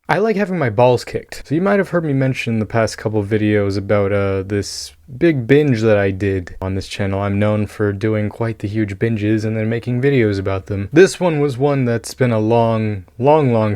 I like having my balls kicked. So you might have heard me mention the past couple videos about this big binge that I did on this channel. I'm known for doing quite the huge binges and then making videos about them. This one was one that's been a long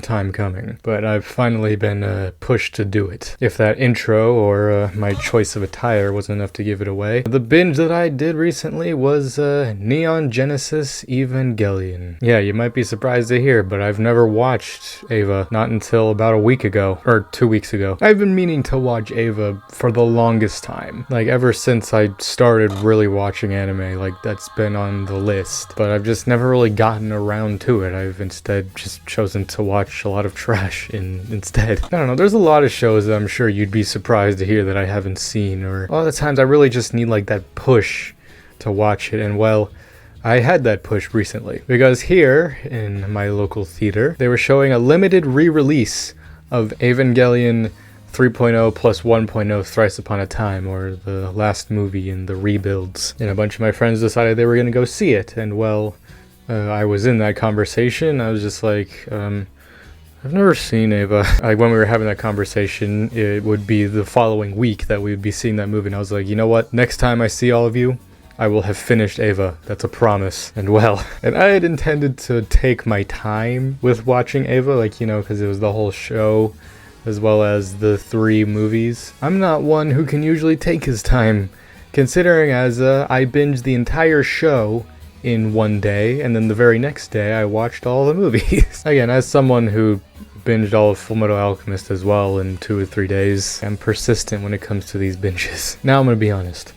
time coming, but I've finally been pushed to do it. If that intro or my choice of attire wasn't enough to give it away, the binge that I did recently was Neon Genesis Evangelion. Yeah, you might be surprised to hear, but I've never watched Eva, not until about a week ago, or 2 weeks ago. I've been meaning to watch Eva for the longest time. Like, ever since I started really watching anime, like, that's been on the list. But I've just never really gotten around to it. I've instead just chosen to watch a lot of trash instead. I don't know, there's a lot of shows that I'm sure you'd be surprised to hear that I haven't seen, or a lot of the times I really just need, like, that push to watch it, and well, I had that push recently, because here, in my local theater, they were showing a limited re-release of Evangelion 3.0 plus 1.0 Thrice Upon a Time, or the last movie in the rebuilds. And a bunch of my friends decided they were going to go see it, and well, I was in that conversation. I was just like, I've never seen Eva. Like, when we were having that conversation, it would be the following week that we would be seeing that movie, and I was like, you know what, next time I see all of you, I will have finished Eva. That's a promise. And well, and I had intended to take my time with watching Eva, like, you know, because it was the whole show, as well as the 3 movies. I'm not one who can usually take his time, considering as I binged the entire show in one day, and then the very next day I watched all the movies. Again, as someone who binged all of Fullmetal Alchemist as well in 2 or 3 days, I'm persistent when it comes to these binges. Now I'm gonna be honest.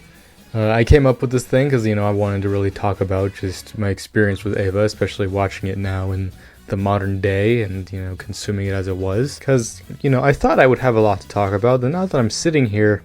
I came up with this thing because, you know, I wanted to really talk about just my experience with Eva, especially watching it now in the modern day and, you know, consuming it as it was. Because, you know, I thought I would have a lot to talk about, and now that I'm sitting here,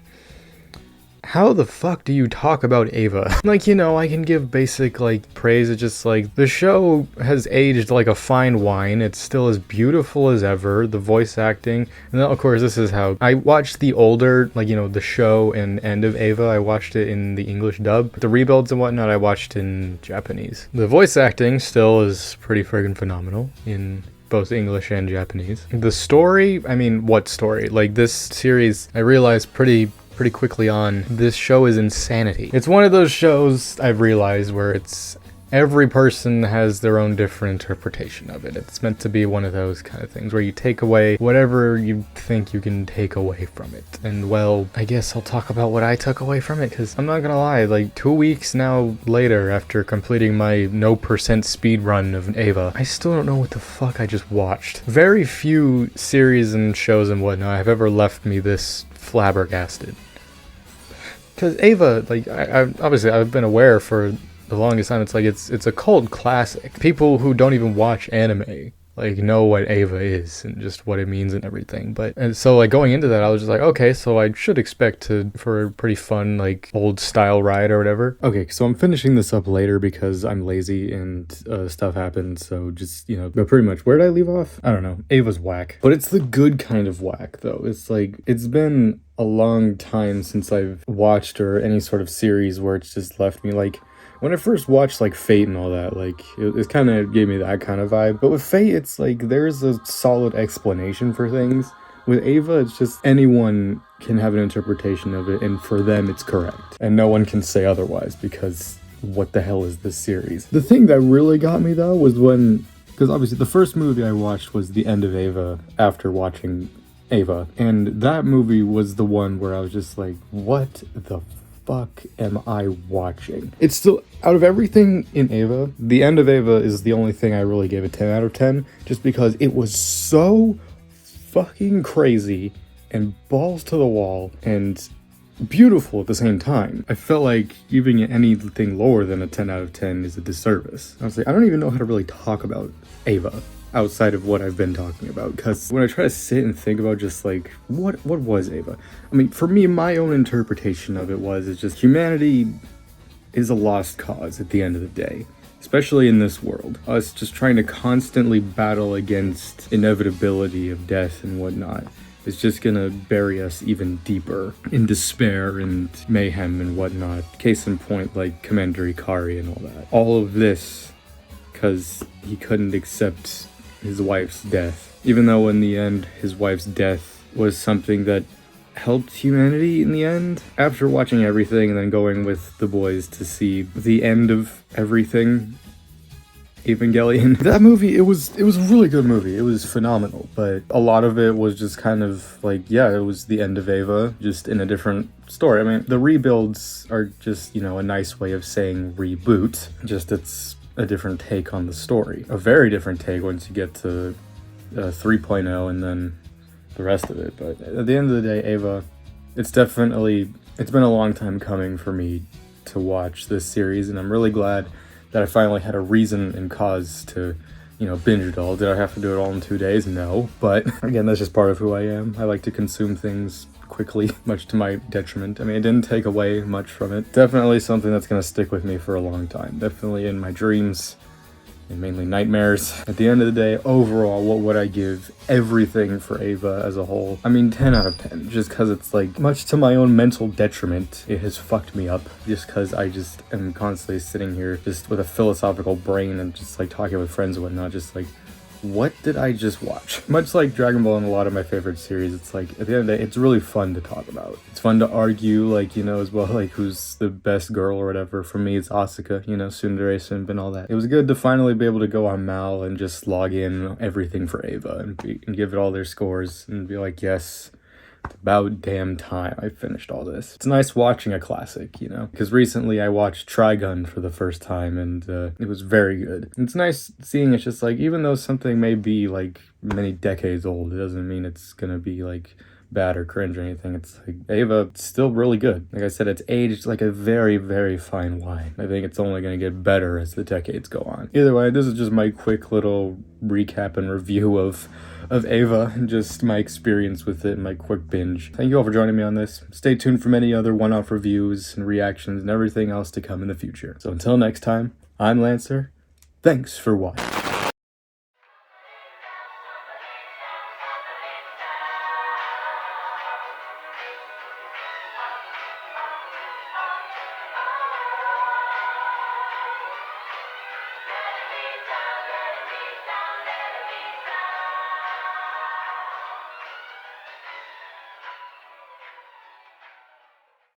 how the fuck do you talk about Eva? Like, you know, I can give basic, like, praise. It's just, like, the show has aged like a fine wine. It's still as beautiful as ever. The voice acting. And then, of course, this is how I watched the older, like, you know, the show and end of Eva. I watched it in the English dub. The rebuilds and whatnot, I watched in Japanese. The voice acting still is pretty friggin' phenomenal in both English and Japanese. The story, I mean, what story? Like, this series, I realized pretty quickly on, this show is insanity. It's one of those shows I've realized where it's every person has their own different interpretation of it. It's meant to be one of those kind of things where you take away whatever you think you can take away from it. And well, I guess I'll talk about what I took away from it, because I'm not gonna lie, like 2 weeks now later after completing my no% speed run of Eva, I still don't know what the fuck I just watched. Very few series and shows and whatnot have ever left me this flabbergasted. Because Eva, like, I obviously I've been aware for the longest time, it's like it's a cult classic. People who don't even watch anime, like, know what Eva is and just what it means and everything. And so, like, going into that, I was just like, okay, so I should expect for a pretty fun, like, old style ride or whatever. Okay, so I'm finishing this up later because I'm lazy and stuff happened, so just, you know, but pretty much, where did I leave off? I don't know. Ava's whack. But it's the good kind of whack, though. It's like, it's been a long time since I've watched or any sort of series where it's just left me, like, when I first watched, like, Fate and all that, like, it kind of gave me that kind of vibe. But with Fate, it's like, there's a solid explanation for things. With Eva, it's just anyone can have an interpretation of it, and for them, it's correct. And no one can say otherwise, because what the hell is this series? The thing that really got me, though, was when, because obviously the first movie I watched was the end of Eva after watching Eva, and that movie was the one where I was just like, what the fuck am I watching? It's still, out of everything in Eva, the end of Eva is the only thing I really gave a 10 out of 10, just because it was so fucking crazy and balls to the wall and beautiful at the same time. I felt like giving it anything lower than a 10 out of 10 is a disservice. I was like, I don't even know how to really talk about Eva outside of what I've been talking about, because when I try to sit and think about just like what was Eva, I mean, for me, my own interpretation of it is just humanity is a lost cause at the end of the day, especially in this world. Us just trying to constantly battle against inevitability of death and whatnot is just gonna bury us even deeper in despair and mayhem and whatnot. Case in point, like Commander Ikari and all that. All of this because he couldn't accept his wife's death Even though in the end, his wife's death was something that helped humanity in the end. After watching everything and then going with the boys to see the end of everything, Evangelion. That movie, it was a really good movie. It was phenomenal, but a lot of it was just kind of like, yeah, it was the end of Eva, just in a different story. I mean, the rebuilds are just, you know, a nice way of saying reboot, just it's a different take on the story. A very different take once you get to 3.0 and then the rest of it. But at the end of the day, Eva, it's been a long time coming for me to watch this series, and I'm really glad that I finally had a reason and cause to, you know, binge it all. Did I have to do it all in 2 days? No. But again, that's just part of who I am. I like to consume things quickly, much to my detriment. I mean, it didn't take away much from it. Definitely something that's gonna stick with me for a long time. Definitely in my dreams and mainly nightmares. At the end of the day, overall, what would I give everything for Eva as a whole? I mean, 10 out of 10, just because it's like, much to my own mental detriment, it has fucked me up, just because I just am constantly sitting here just with a philosophical brain and just like talking with friends and whatnot, just like, what did I just watch? Much like Dragon Ball and a lot of my favorite series, it's like, at the end of the day, it's really fun to talk about. It's fun to argue, like, you know, as well, like, who's the best girl or whatever. For me, it's Asuka, you know, tsundere simp and all that. It was good to finally be able to go on Mal and just log in everything for Eva and give it all their scores and be like, yes, it's about damn time I finished all this. It's nice watching a classic, you know, because recently I watched Trigun for the first time and it was very good. It's nice seeing it's just like, even though something may be like many decades old, it doesn't mean it's gonna be like bad or cringe or anything. It's like, Ava, it's still really good. Like I said, it's aged like a very, very fine wine. I think it's only gonna get better as the decades go on. Either way, this is just my quick little recap and review of Ava and just my experience with it and my quick binge. Thank you all for joining me on this. Stay tuned for many other one-off reviews and reactions and everything else to come in the future. So until next time, I'm Lancer. Thanks for watching.